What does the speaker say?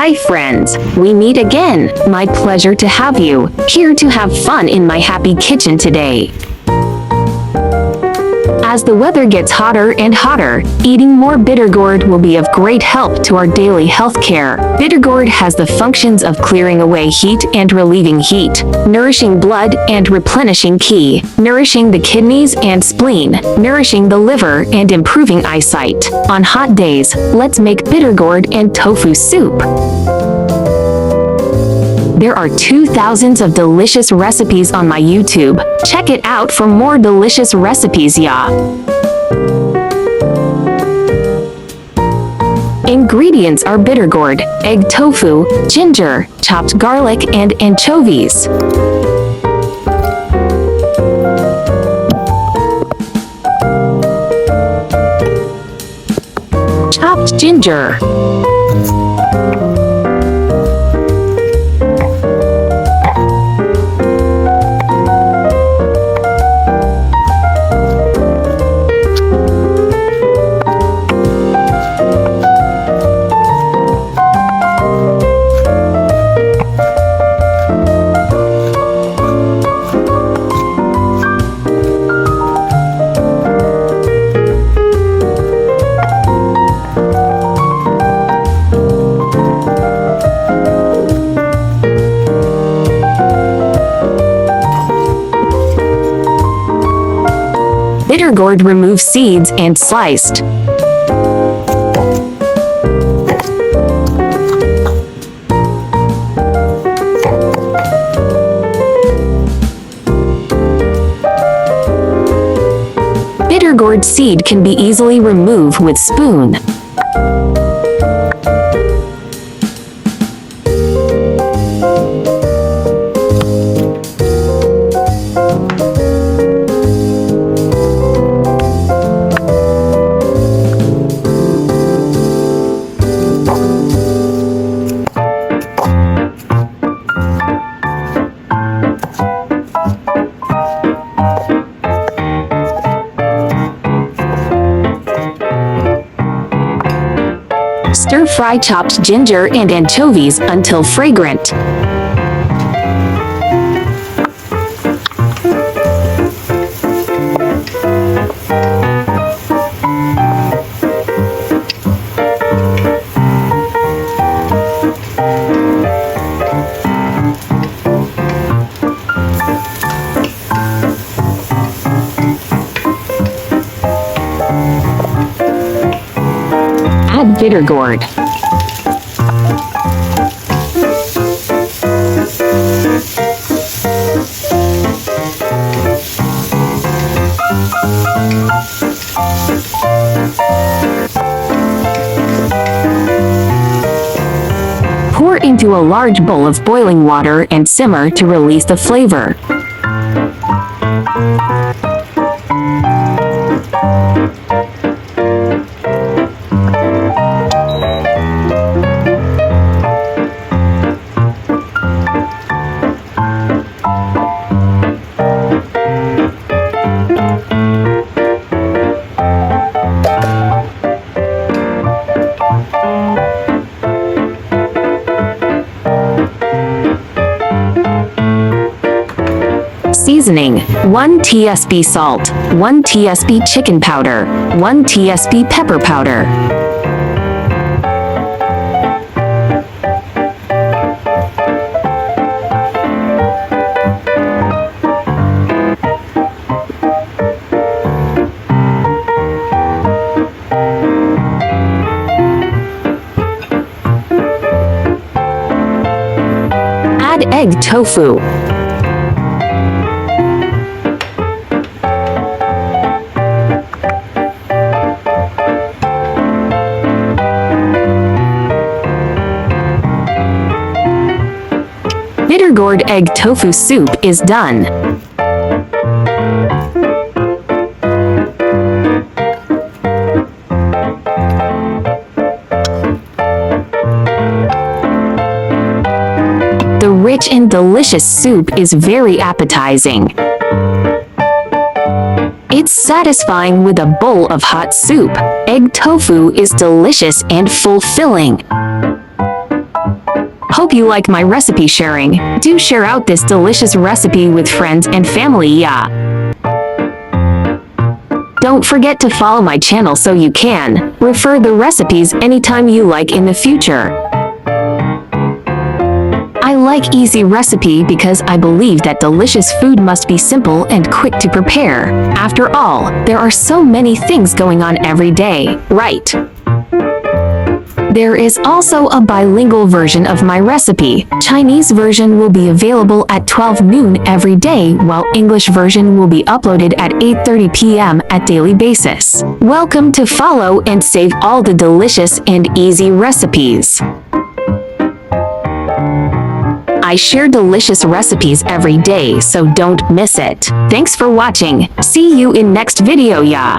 Hi friends, we meet again. My pleasure to have you here to have fun in my happy kitchen today. As the weather gets hotter and hotter, eating more Bittergourd will be of great help to our daily health care. Bittergourd has the functions of clearing away heat and relieving heat, nourishing blood and replenishing qi, nourishing the kidneys and spleen, nourishing the liver and improving eyesight. On hot days, let's make Bittergourd and tofu soup. There are 2,000 of delicious recipes on my YouTube. Check it out for more delicious recipes, ya. Ingredients are Bittergourd, egg tofu, ginger, chopped garlic, and anchovies. Chopped ginger. Bittergourd remove seeds and sliced. Bittergourd seed can be easily removed with spoon. Stir-fry chopped ginger and anchovies until fragrant. Add Bittergourd. Pour into a large bowl of boiling water and simmer to release the flavor. Seasoning: 1 tsp salt, 1 tsp chicken powder, 1 tsp pepper powder. Add egg tofu. Bittergourd egg tofu soup is done. The rich and delicious soup is very appetizing. It's satisfying with a bowl of hot soup. Egg tofu is delicious and fulfilling. hope you like my recipe sharing. Do share out this delicious recipe with friends and family, yeah. Don't forget to follow my channel so you can refer the recipes anytime you like in the future. I like easy recipe because I believe that delicious food must be simple and quick to prepare. After all, there are so many things going on every day, right? There is also a bilingual version of my recipe. Chinese version will be available at 12 noon every day, while English version will be uploaded at 8:30 p.m. at daily basis. Welcome to follow and save all the delicious and easy recipes. I share delicious recipes every day, so don't miss it. Thanks for watching. See you in next video, yeah.